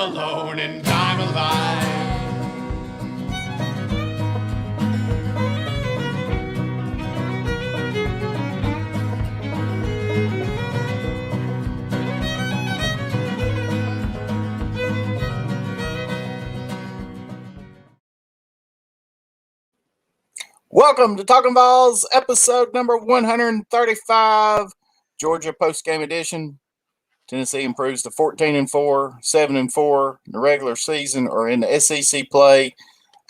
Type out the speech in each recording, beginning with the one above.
alone and I'm alive. Welcome to Talkin VAWLS, episode number 135, Georgia post-game edition. Tennessee improves to 14-4, 7-4 in the regular season or in the SEC play.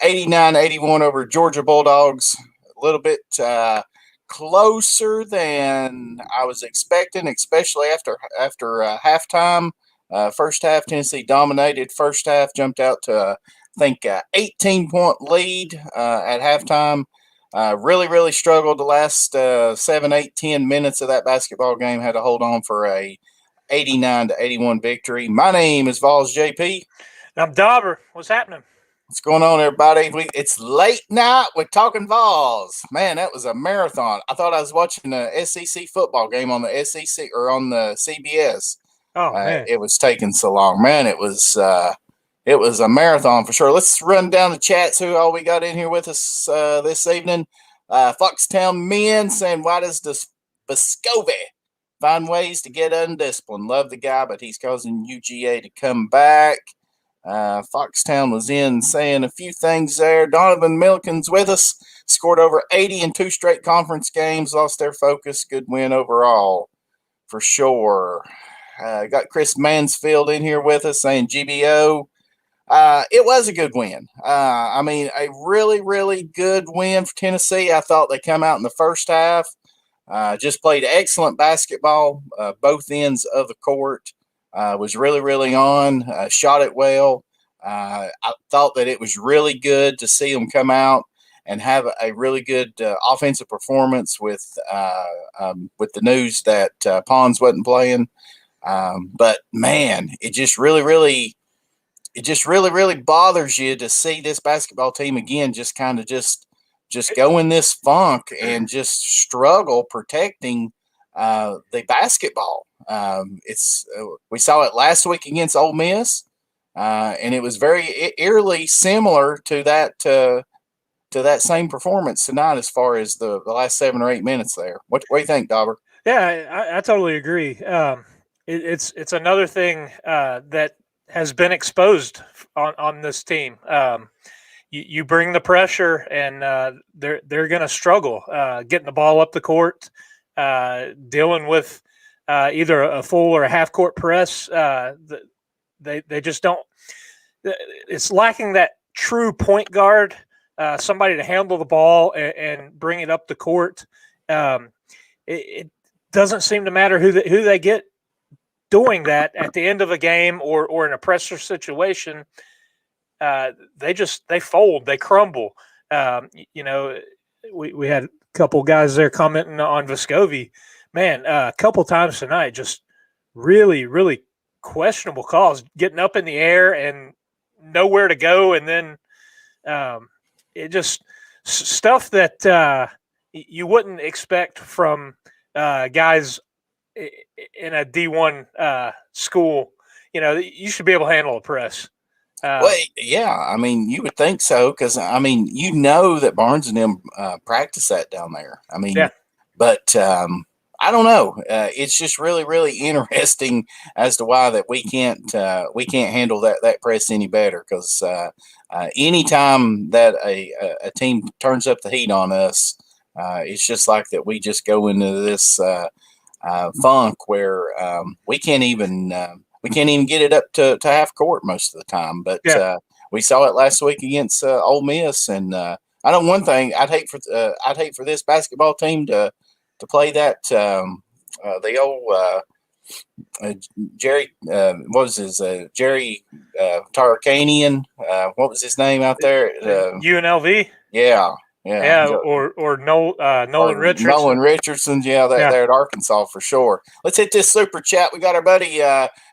89-81 over Georgia Bulldogs. A little bit closer than I was expecting, especially after halftime. First half, Tennessee dominated. First half jumped out to, 18-point lead at halftime. Really struggled the last 7, 8, 10 minutes of that basketball game. Had to hold on for a 89-81 victory. My name is VAWLS JP. I'm Dauber. What's happening? What's going on, everybody? It's late night with Talkin VAWLS. Man, that was a marathon. I thought I was watching a SEC football game on the SEC or on the CBS. Oh, man. It was taking so long. Man, it was a marathon for sure. Let's run down the chats. Who all we got in here with us this evening? Foxtown Men saying, why does this Biscovi find ways to get undisciplined? Love the guy, but he's causing UGA to come back. Foxtown was in saying a few things there. Donovan Milliken's with us. Scored over 80 in 2 straight conference games. Lost their focus. Good win overall for sure. Got Chris Mansfield in here with us saying GBO. It was a good win. A really good win for Tennessee. I thought they come out in the first half, just played excellent basketball, both ends of the court, was really on, shot it well. I thought that it was really good to see them come out and have a really good offensive performance with the news that Pons wasn't playing. But man, it just really bothers you to see this basketball team again just kind of just go in this funk and just struggle protecting the basketball. We saw it last week against Ole Miss, and it was very eerily similar to that same performance tonight as far as the last 7 or 8 minutes there. What do you think, Dauber? Yeah, I totally agree. It's another thing that has been exposed on this team. You bring the pressure, and they're going to struggle getting the ball up the court, dealing with either a full or a half court press. They just don't. It's lacking that true point guard, somebody to handle the ball and bring it up the court. It doesn't seem to matter who they get doing that at the end of a game or in a pressure situation. They fold, they crumble. We had a couple guys there commenting on Vescovi. Man, a couple times tonight, just really questionable calls, getting up in the air and nowhere to go, and then it just stuff that you wouldn't expect from guys in a D1 school. You should be able to handle a press. You would think so, because that Barnes and them practice that down there. But I don't know. It's just really interesting as to why that we can't handle that press any better. Because anytime that a team turns up the heat on us, it's just like that. We just go into this funk where we can't even get it up to half court most of the time. But we saw it last week against Ole Miss, and I know one thing. I'd hate for this basketball team to play that the old Jerry. What was his Jerry Tarkanian? What was his name out there? UNLV. Yeah. Or Nolan Richardson. Nolan Richardson, there at Arkansas for sure. Let's hit this super chat. We got our buddy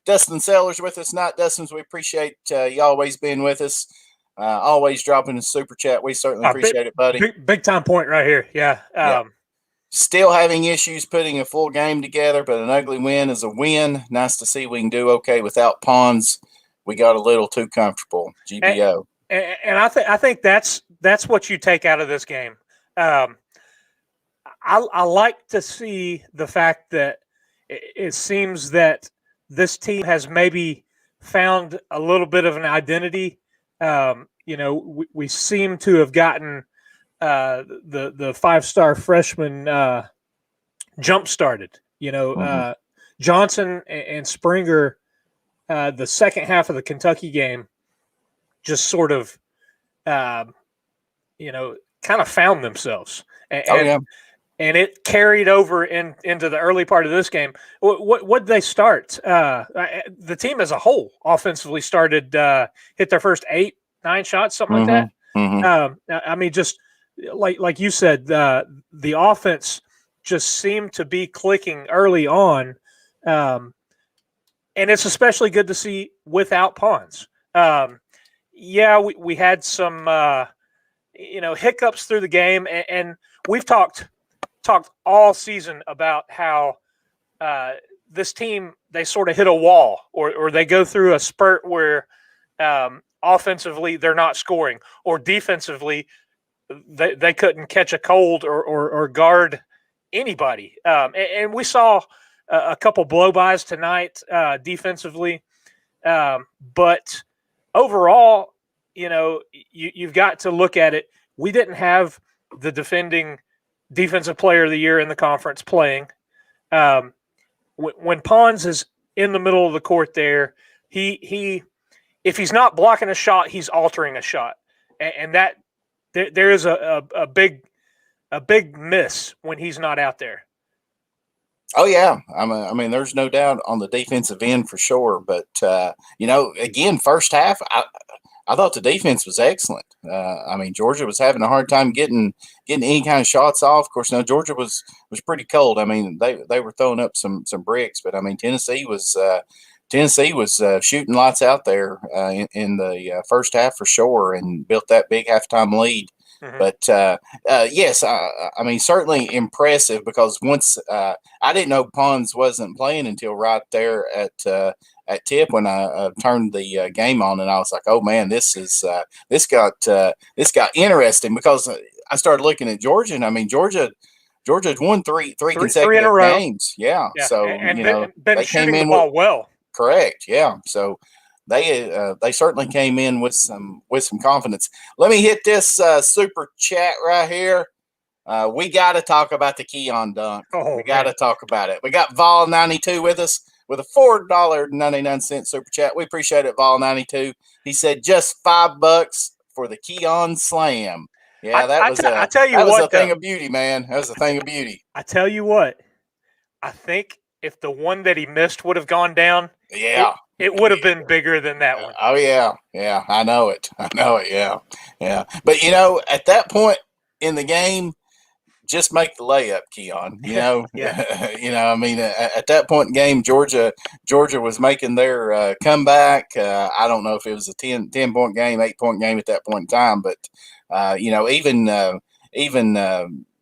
Dustin Sellers with us. Not Dustin's. We appreciate you always being with us. Always dropping a super chat. We certainly appreciate it, buddy. Big time point right here. Yeah. Still having issues putting a full game together, but an ugly win is a win. Nice to see we can do okay without Pons. we got a little too comfortable. GBO. And I think that's what you take out of this game. I like to see the fact that it seems that this team has maybe found a little bit of an identity. We seem to have gotten the 5-star freshman jump started. Johnson and Springer, the second half of the Kentucky game, just sort of, kind of found themselves. And it carried over into the early part of this game. What did they start? The team as a whole offensively started, hit their first 8-9 shots, something like that. I mean, just like you said, the offense just seemed to be clicking early on. And it's especially good to see without Pons. We had some, hiccups through the game, and we've talked all season about how this team, they sort of hit a wall or they go through a spurt where offensively they're not scoring, or defensively they couldn't catch a cold or guard anybody. And we saw a couple blow-bys tonight defensively. But overall, you've got to look at it. We didn't have the defending defensive player of the year in the conference playing. When Pons is in the middle of the court there, he if he's not blocking a shot, he's altering a shot. And that there is a big miss when he's not out there. Oh yeah, I mean, there's no doubt on the defensive end for sure. But again, first half, I thought the defense was excellent. I mean, Georgia was having a hard time getting any kind of shots off. Of course, Georgia was pretty cold. I mean, they were throwing up some bricks, but I mean, Tennessee was shooting lots out there in the first half for sure, and built that big halftime lead. But yes, I mean, certainly impressive, because once I didn't know Pons wasn't playing until right there at tip when I turned the game on, and I was like, oh man, this got interesting, because I started looking at Georgia, and I mean, Georgia's won three consecutive in a row. games. Yeah. So and they been came shooting in the ball well. Correct. Yeah. So they certainly came in with some confidence. Let me hit this super chat right here. We got to talk about the Keon dunk. We got to talk about it. We got Vol92 with us with a $4.99 super chat. We appreciate it, Vol92. He said just $5 for the Keon slam. Yeah, that was a thing of beauty, man. That was a thing of beauty. I tell you what, I think if the one that he missed would have gone down, it would have been bigger than that one. Oh yeah, I know it. Yeah. But at that point in the game, just make the layup, Keon. I mean, at that point in the game, Georgia was making their comeback. I don't know if it was a 10-point game, 8-point game at that point in time, but even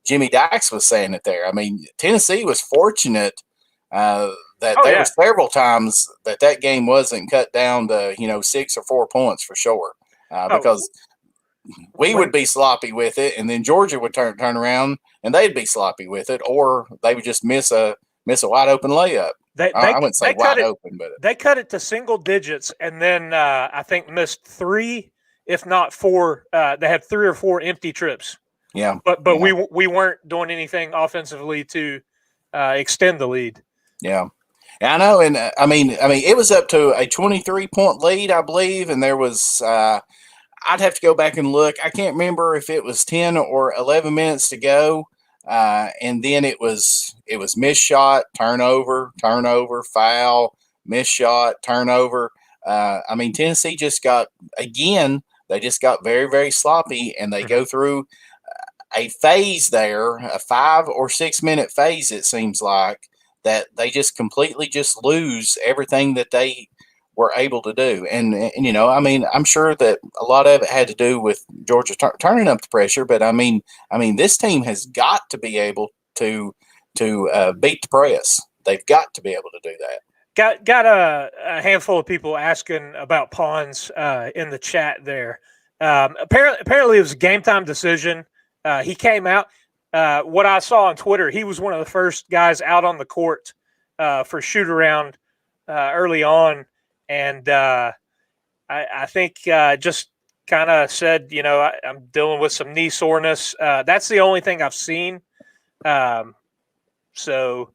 Jimmy Dykes was saying it there. I mean, Tennessee was fortunate that there were several times that game wasn't cut down to 6 or 4 points for sure, because we would be sloppy with it, and then Georgia would turn around and they'd be sloppy with it, or they would just miss a wide open layup. I wouldn't say wide open, but they cut it to single digits, and then I think missed 3, if not 4. They had 3 or 4 empty trips. Yeah, but we weren't doing anything offensively to extend the lead. Yeah, I know, and I mean, it was up to a 23-point lead, I believe, and there was. I'd have to go back and look. I can't remember if it was 10 or 11 minutes to go, and then it was missed shot, turnover, foul, missed shot, turnover. I mean, Tennessee just got very, very sloppy, and they go through a phase there, a 5 or 6 minute phase, it seems like, that they just completely just lose everything that they were able to do. And I mean, I'm sure that a lot of it had to do with Georgia turning up the pressure, but I mean, this team has got to be able to beat the press. They've got to be able to do that. Got a handful of people asking about Pons in the chat there. Apparently, it was a game time decision. He came out. What I saw on Twitter, he was one of the first guys out on the court for shoot around early on, and I think just kind of said, I'm dealing with some knee soreness. That's the only thing I've seen. So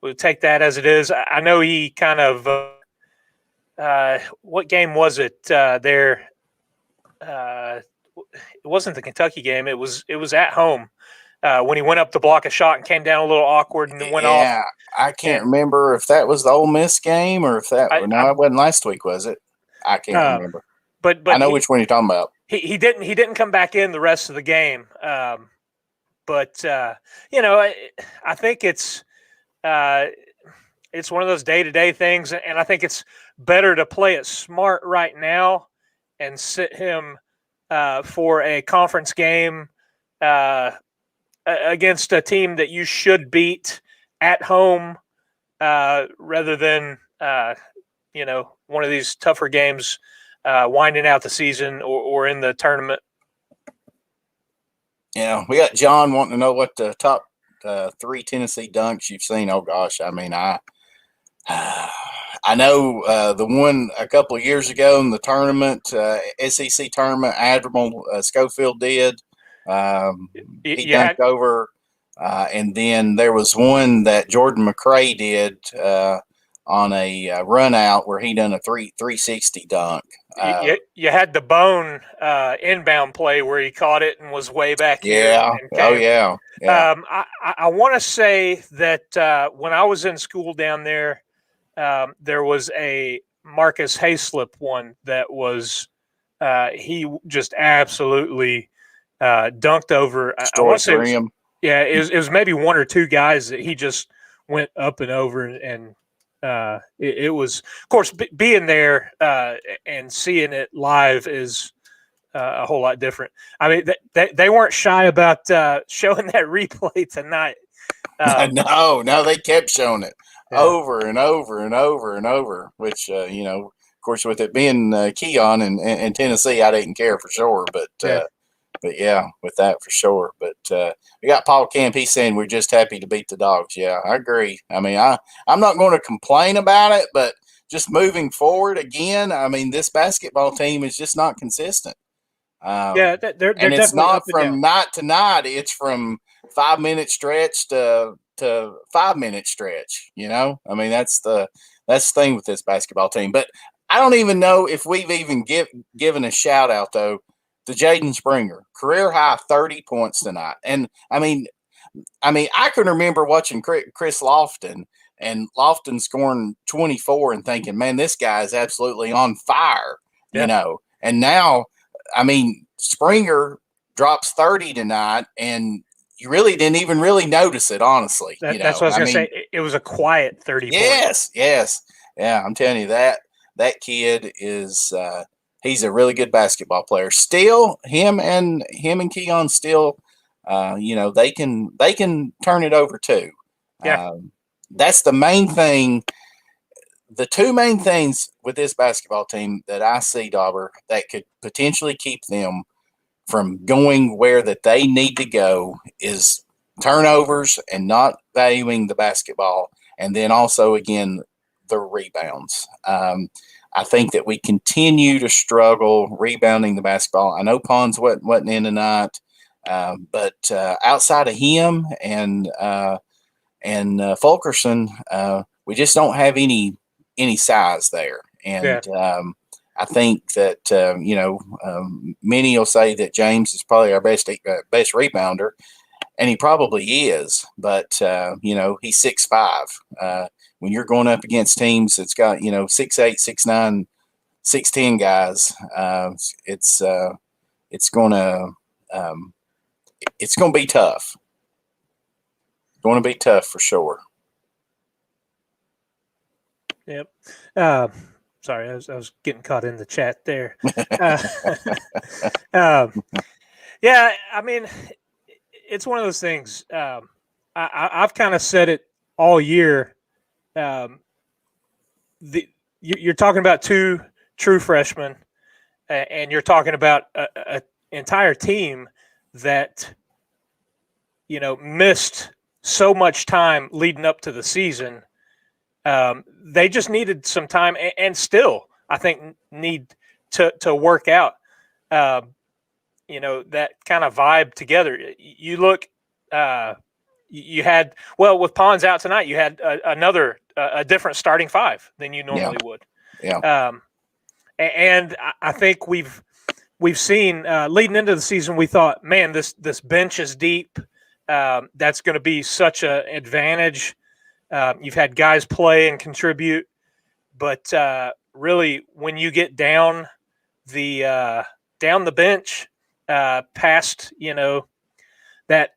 we'll take that as it is. I know he kind of what game was it there? It wasn't the Kentucky game. It was at home when he went up to block a shot and came down a little awkward and then went off. Yeah, I can't remember if that was the Ole Miss game or if that. It wasn't last week, was it? I can't remember. But I know which one you're talking about. He didn't come back in the rest of the game. But I think it's one of those day-to-day things, and I think it's better to play it smart right now and sit him for a conference game against a team that you should beat at home rather than one of these tougher games winding out the season or in the tournament. Yeah, we got John wanting to know what the top 3 Tennessee dunks you've seen. Oh gosh, I mean, I know the one a couple of years ago in the tournament, SEC tournament, Admiral Schofield did. He dunked over, and then there was one that Jordan McRae did on a run out where he done a 360 dunk. You had the Bone inbound play where he caught it and was way back here. Yeah. I want to say that when I was in school down there, there was a Marcus Hayslip one that was he just absolutely dunked over. I want to say it was maybe 1 or 2 guys that he just went up and over and it was, of course, being there and seeing it live is a whole lot different. I mean, they weren't shy about showing that replay tonight. No, they kept showing it over and over and over and over, which, of course, with it being Keon and Tennessee, I didn't care for sure, but yeah, with that for sure. But we got Paul Camp. He's saying we're just happy to beat the Dogs. Yeah, I agree. I mean, I'm not going to complain about it, but just moving forward again, I mean, this basketball team is just not consistent. They're and it's not from night to night. It's from 5 minute stretch to 5 minute stretch. I mean, that's the thing with this basketball team. But I don't even know if we've even given a shout out though to Jaden Springer, career high 30 points tonight. And I mean, I can remember watching Chris Lofton and Lofton scoring 24 and thinking, man, this guy is absolutely on fire, And now, I mean, Springer drops 30 tonight, and you really didn't even really notice it, honestly. That's what I was going to say. It was a quiet 30 points. Yes. Yeah, I'm telling you that kid is he's a really good basketball player. Still, him and Keon still, they can turn it over too. Yeah. That's the main thing. The 2 main things with this basketball team that I see, Dauber, that could potentially keep them from going where that they need to go is turnovers and not valuing the basketball. And then also, again, the rebounds. I think that we continue to struggle rebounding the basketball. I know Pons wasn't in tonight, but outside of him and Fulkerson, we just don't have any size there. And I think that many will say that James is probably our best rebounder, and he probably is. But he's 6'5". When you're going up against teams that's got 6'8", 6'9", 6'10" guys, it's gonna be tough. Going to be tough for sure. Yep. Sorry, I was getting caught in the chat there. Yeah, I mean, it's one of those things. I've kind of said it all year. you're talking about two true freshmen, and you're talking about a entire team that missed so much time leading up to the season. They just needed some time, and still, I think, need to work out. That kind of vibe together. You look, you had with Pons out tonight, you had a different starting five than you normally would. Yeah. And I think we've seen leading into the season, we thought, man, this bench is deep. That's going to be such an advantage. You've had guys play and contribute, but really, when you get down the bench, past that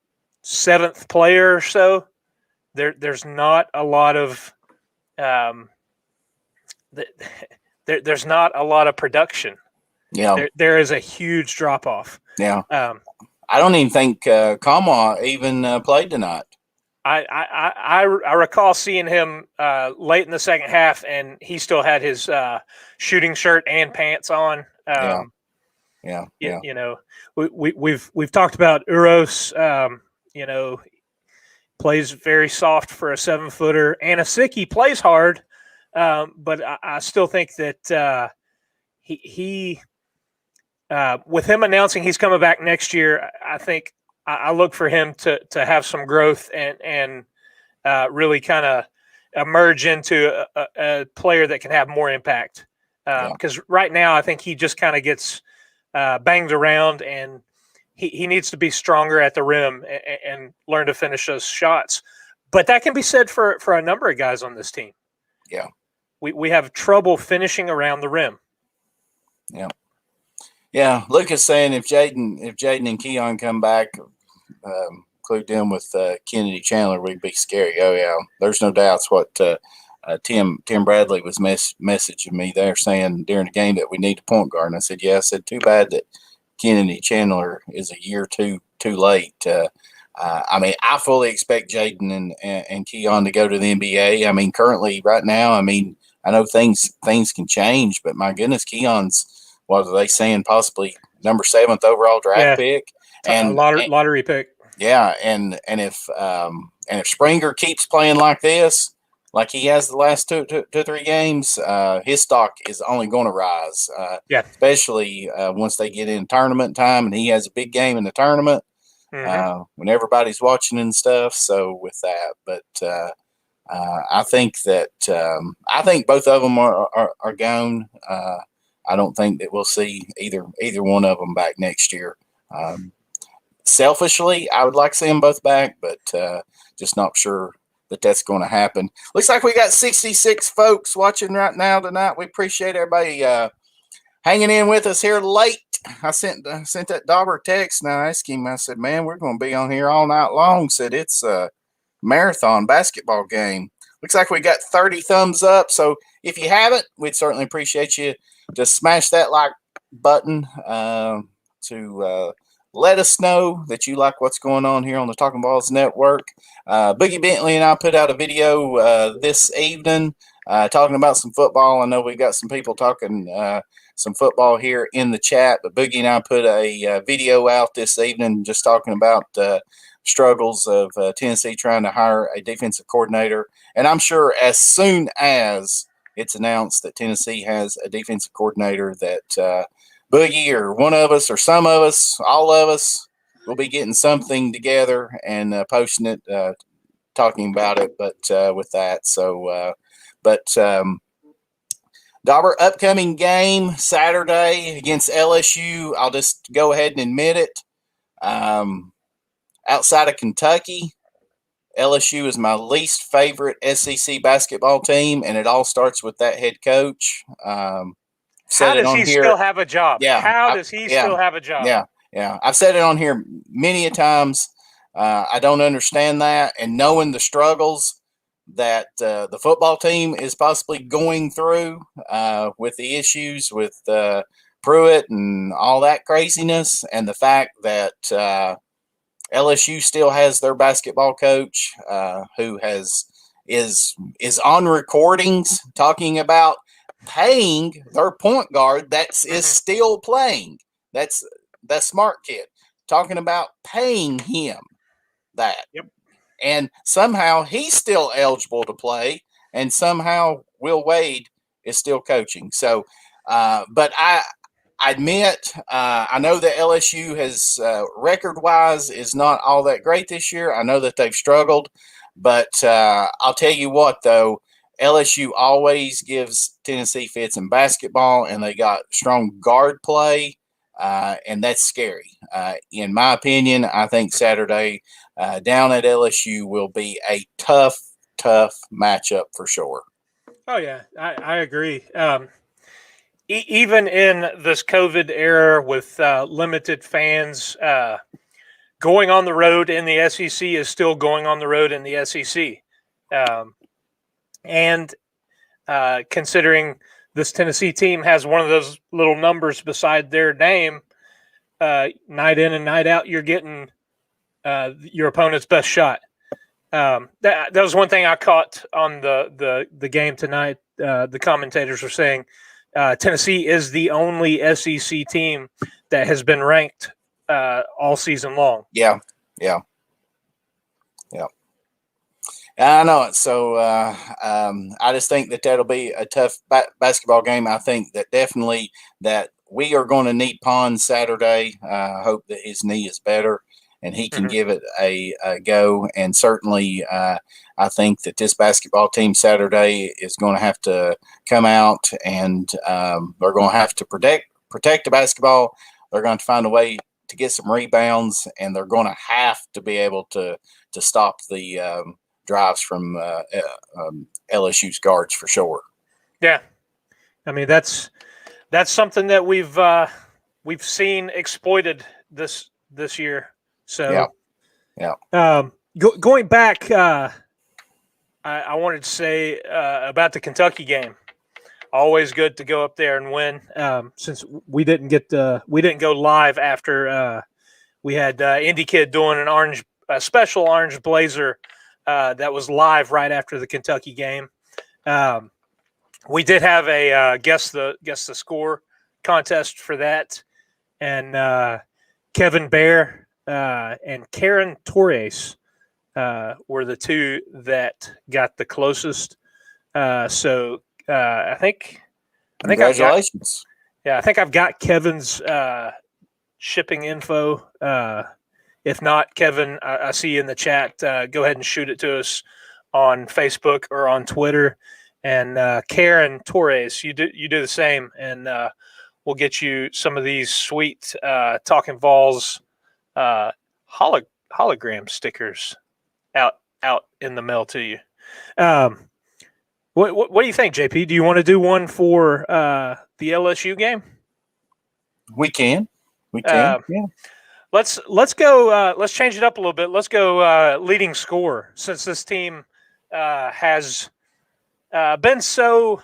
seventh player or so, there's not a lot of there's not a lot of production. Yeah, there is a huge drop off. Yeah, I don't even think Kama even played tonight. I recall seeing him late in the second half, and he still had his shooting shirt and pants on. Yeah. We've talked about Uros. Plays very soft for a 7-footer. Anasicki plays hard, but I still think that he with him announcing he's coming back next year, I think I look for him to have some growth and really kind of emerge into a player that can have more impact. Because right now I think he just kind of gets banged around, and he needs to be stronger at the rim and learn to finish those shots. But that can be said for a number of guys on this team. Yeah. We have trouble finishing around the rim. Yeah. Yeah. Lucas saying if Jaden and Keon come back, include them with Kennedy Chandler, we'd be scary. Oh, yeah. There's no doubts what Tim Bradley was messaging me there saying during the game that we need a point guard. And I said, yeah. I said, too bad that Kennedy Chandler is a year too late. I mean, I fully expect Jaden and Keon to go to the NBA. I mean, currently, right now, I mean, I know things can change, but my goodness, Keon's, what are they saying, possibly number 7th overall draft pick, and lottery pick. Yeah, and if Springer keeps playing like this, like he has the last two, 3 games, his stock is only going to rise. Especially once they get in tournament time and he has a big game in the tournament. When everybody's watching and stuff. So with that, but I think that both of them are gone. I don't think that we'll see either one of them back next year. Selfishly, I would like to see them both back, but just not sure that that's going to happen. Looks like we got 66 folks watching right now tonight. We appreciate everybody hanging in with us here late. I sent that Dauber text and I asked him, I said, man, we're going to be on here all night long. Said it's a marathon basketball game. Looks like we got 30 thumbs up. So if you haven't, we'd certainly appreciate you to smash that like button to let us know that you like what's going on here on the Talkin VAWLS Network. Boogie Bentley and I put out a video this evening talking about some football. I know we got some people talking some football here in the chat, but Boogie and I put a video out this evening just talking about struggles of Tennessee trying to hire a defensive coordinator. And I'm sure as soon as it's announced that Tennessee has a defensive coordinator that Boogie or one of us or some of us, all of us, will be getting something together and posting it, talking about it. But with that, so Dauber, upcoming game Saturday against LSU. I'll just go ahead and admit it. Outside of Kentucky, LSU is my least favorite SEC basketball team, and it all starts with that head coach. How does he still have a job? Yeah. How does he still have a job? Yeah. I've said it on here many a times. I don't understand that. And knowing the struggles that the football team is possibly going through with the issues with Pruitt and all that craziness, and the fact that LSU still has their basketball coach who has is on recordings talking about paying their point guard is still playing. That's smart kid talking about paying him that. Yep. And somehow he's still eligible to play, and somehow Will Wade is still coaching. So, but I admit, I know that LSU has record-wise is not all that great this year. I know that they've struggled, but I'll tell you what, though, LSU always gives Tennessee fits in basketball, and they got strong guard play, and that's scary. In my opinion, I think Saturday down at LSU will be a tough matchup for sure. Oh, yeah, I agree. Even in this COVID era with limited fans, going on the road in the SEC is still going on the road in the SEC. And considering this Tennessee team has one of those little numbers beside their name, night in and night out, you're getting your opponent's best shot. That was one thing I caught on the game tonight. The commentators were saying Tennessee is the only SEC team that has been ranked all season long. Yeah. I know it. So I just think that'll be a tough basketball game. I think that definitely that we are going to need Pons Saturday. I hope that his knee is better and he can give it a go. And certainly I think that this basketball team Saturday is going to have to come out and they're going to have to protect the basketball. They're going to find a way to get some rebounds, and they're going to have to be able to stop the drives from LSU's guards for sure. Yeah, I mean that's something that we've seen exploited this year. So yeah. Going back, I wanted to say about the Kentucky game. Always good to go up there and win. Since we didn't go live after we had Indy Kid doing a special orange blazer that was live right after the Kentucky game. We did have a guess the score contest for that, and Kevin Bear and Karen Torres were the two that got the closest. So I think Congratulations. I think I've got Kevin's shipping info. If not, Kevin, I see you in the chat. Go ahead and shoot it to us on Facebook or on Twitter. And Karen Torres, you do the same, and we'll get you some of these sweet Talkin VAWLS hologram stickers out in the mail to you. What do you think, JP? Do you want to do one for the LSU game? We can. Yeah. Let's go. Let's change it up a little bit. Let's go leading scorer, since this team has been so.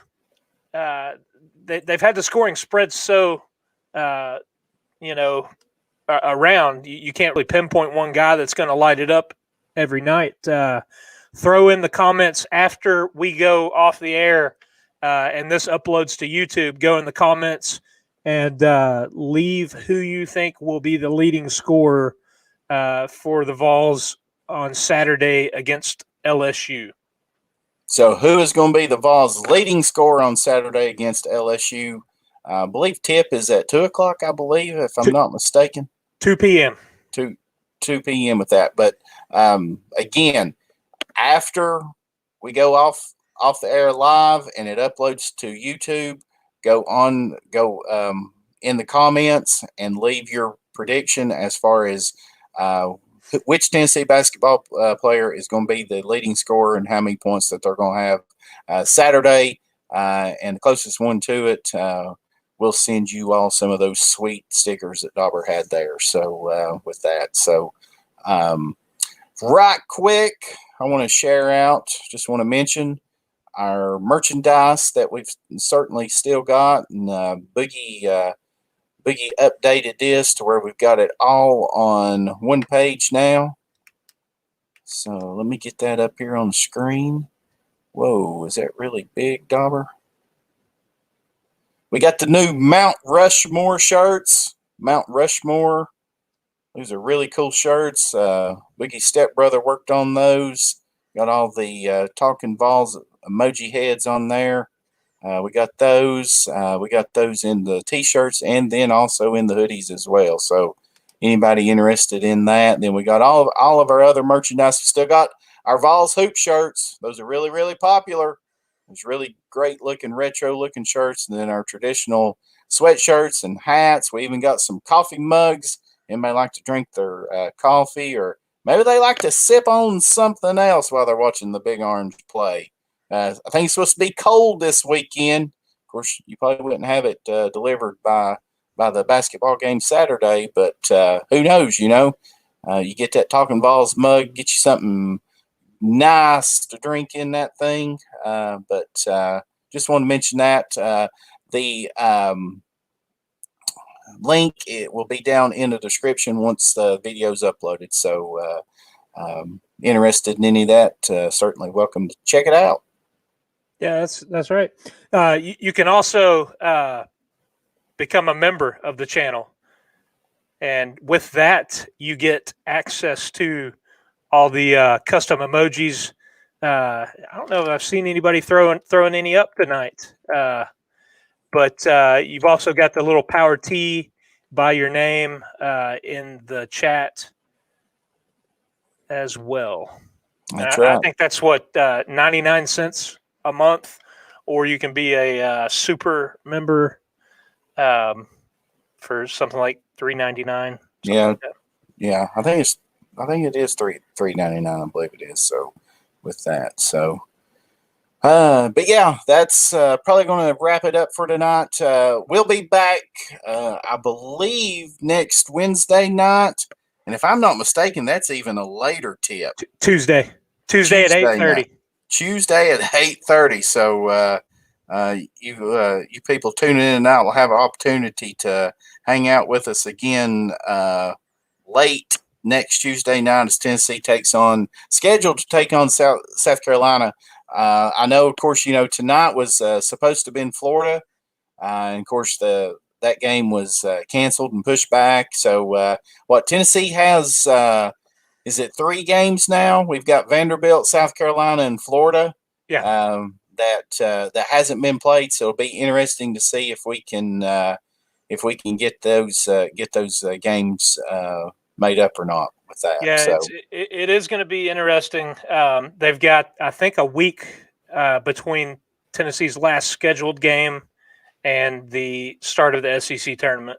They've had the scoring spread so, around. You can't really pinpoint one guy that's going to light it up every night. Throw in the comments after we go off the air, and this uploads to YouTube. Go in the comments and leave who you think will be the leading scorer for the Vols on Saturday against LSU. So who is going to be the Vols' leading scorer on Saturday against LSU? I believe tip is at 2 o'clock, I believe, if I'm not mistaken. 2 p.m. 2 p.m. with that. But again, after we go off the air live and it uploads to YouTube, go in the comments and leave your prediction as far as which Tennessee basketball player is going to be the leading scorer and how many points that they're going to have Saturday. And the closest one to it, we'll send you all some of those sweet stickers that Dauber had there. So with that, so right quick, I want to share out, just want to mention our merchandise that we've certainly still got. And Boogie updated this to where we've got it all on one page now. So let me get that up here on the screen. Whoa, is that really big, Dauber? We got the new Mount Rushmore shirts. Mount Rushmore. These are really cool shirts. Wiggie's stepbrother worked on those. Got all the Talkin VAWLS emoji heads on there. We got those. We got those in the t-shirts and then also in the hoodies as well. So anybody interested in that? Then we got all of our other merchandise. We still got our VAWLS hoop shirts. Those are really, really popular. There's really great looking retro looking shirts. And then our traditional sweatshirts and hats. We even got some coffee mugs. Anybody like to drink their coffee, or maybe they like to sip on something else while they're watching the Big Orange play. I think it's supposed to be cold this weekend. Of course, you probably wouldn't have it delivered by the basketball game Saturday, but who knows, you know. You get that Talkin VAWLS mug, get you something nice to drink in that thing. But just want to mention that. The link, it will be down in the description once the video is uploaded. So interested in any of that, certainly welcome to check it out. Yeah, that's right. You can also become a member of the channel, and with that, you get access to all the custom emojis. I don't know if I've seen anybody throwing any up tonight, but you've also got the little power T by your name in the chat as well. That's right. I think that's what 99 cents a month, or you can be a super member for something like $3.99. Yeah, like that. yeah. I think it is $3.99. I believe it is. So with that, so but yeah, that's probably going to wrap it up for tonight. We'll be back, I believe, next Wednesday night, and if I'm not mistaken, that's even a later tip. Tuesday at 8:30. Tuesday at 8:30. So you people tuning in now will have an opportunity to hang out with us again late next Tuesday night as Tennessee scheduled to take on South Carolina. I know, of course, you know, tonight was supposed to have been Florida. And of course, that game was canceled and pushed back. So what Tennessee has, is it 3 games now? We've got Vanderbilt, South Carolina, and Florida. Yeah. That hasn't been played. So it'll be interesting to see if we can get those games made up or not with that. Yeah, so it is going to be interesting. They've got, I think, a week between Tennessee's last scheduled game and the start of the SEC tournament.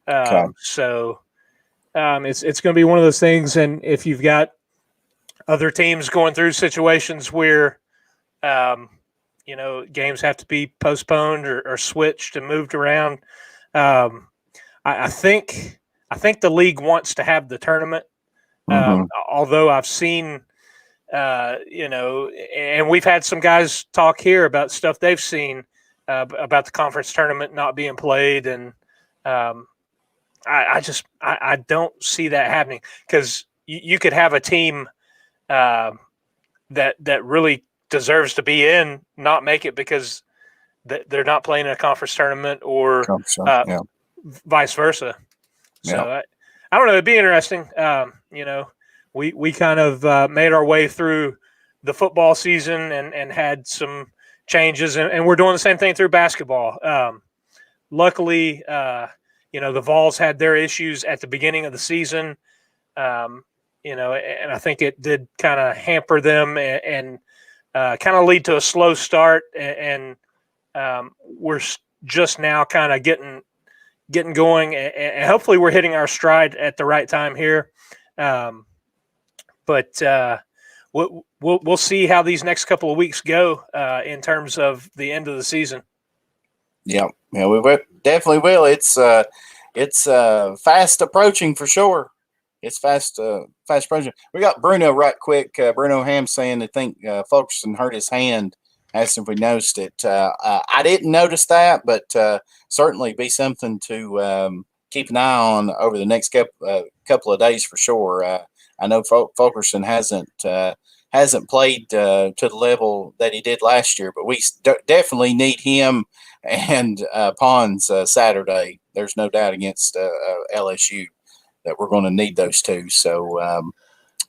Okay. So it's going to be one of those things. And if you've got other teams going through situations where, you know, games have to be postponed or switched and moved around, I think the league wants to have the tournament. Although I've seen, you know, and we've had some guys talk here about stuff they've seen about the conference tournament not being played, and I don't see that happening, because you could have a team that really deserves to be in not make it because they're not playing in a conference tournament, or vice versa. So I don't know. It'd be interesting. You know, we kind of made our way through the football season and had some changes, and we're doing the same thing through basketball. Luckily, you know, the Vols had their issues at the beginning of the season, you know, and I think it did kind of hamper them and kind of lead to a slow start. And we're just now kind of getting going, and hopefully we're hitting our stride at the right time here. But we'll see how these next couple of weeks go in terms of the end of the season. Yeah, we definitely will. It's fast approaching for sure. It's fast approaching. We got Bruno right quick. Bruno Ham saying, I think Fulkerson hurt his hand. Asked if we noticed it. I didn't notice that, but certainly be something to keep an eye on over the next couple of days for sure. I know Fulkerson hasn't hasn't played to the level that he did last year. But we definitely need him and Pons Saturday. There's no doubt against LSU that we're going to need those two. So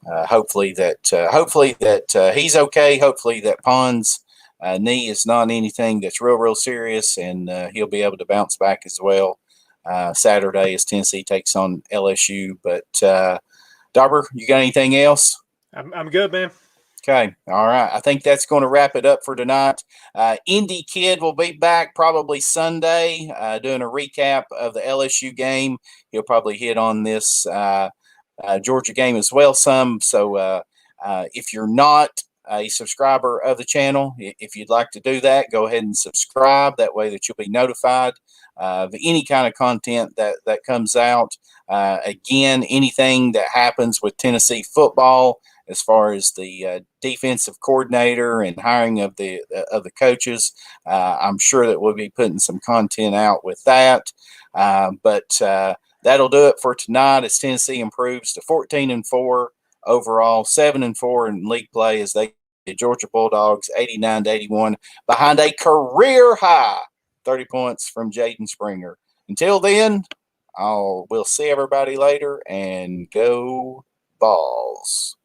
hopefully that he's okay. Hopefully that Pons' knee is not anything that's real serious, and he'll be able to bounce back as well Saturday as Tennessee takes on LSU. But Darber, you got anything else? I'm good, man. Okay. All right. I think that's going to wrap it up for tonight. Indy Kid will be back probably Sunday doing a recap of the LSU game. He'll probably hit on this Georgia game as well some. So if you're not a subscriber of the channel, if you'd like to do that, go ahead and subscribe. That way that you'll be notified of any kind of content that comes out. Again, anything that happens with Tennessee football, as far as the defensive coordinator and hiring of the coaches, I'm sure that we'll be putting some content out with that. But that'll do it for tonight as Tennessee improves to 14-4 overall, 7-4 in league play as they get Georgia Bulldogs 89-81 behind a career high 30 points from Jaden Springer. Until then, we'll see everybody later, and go Vols.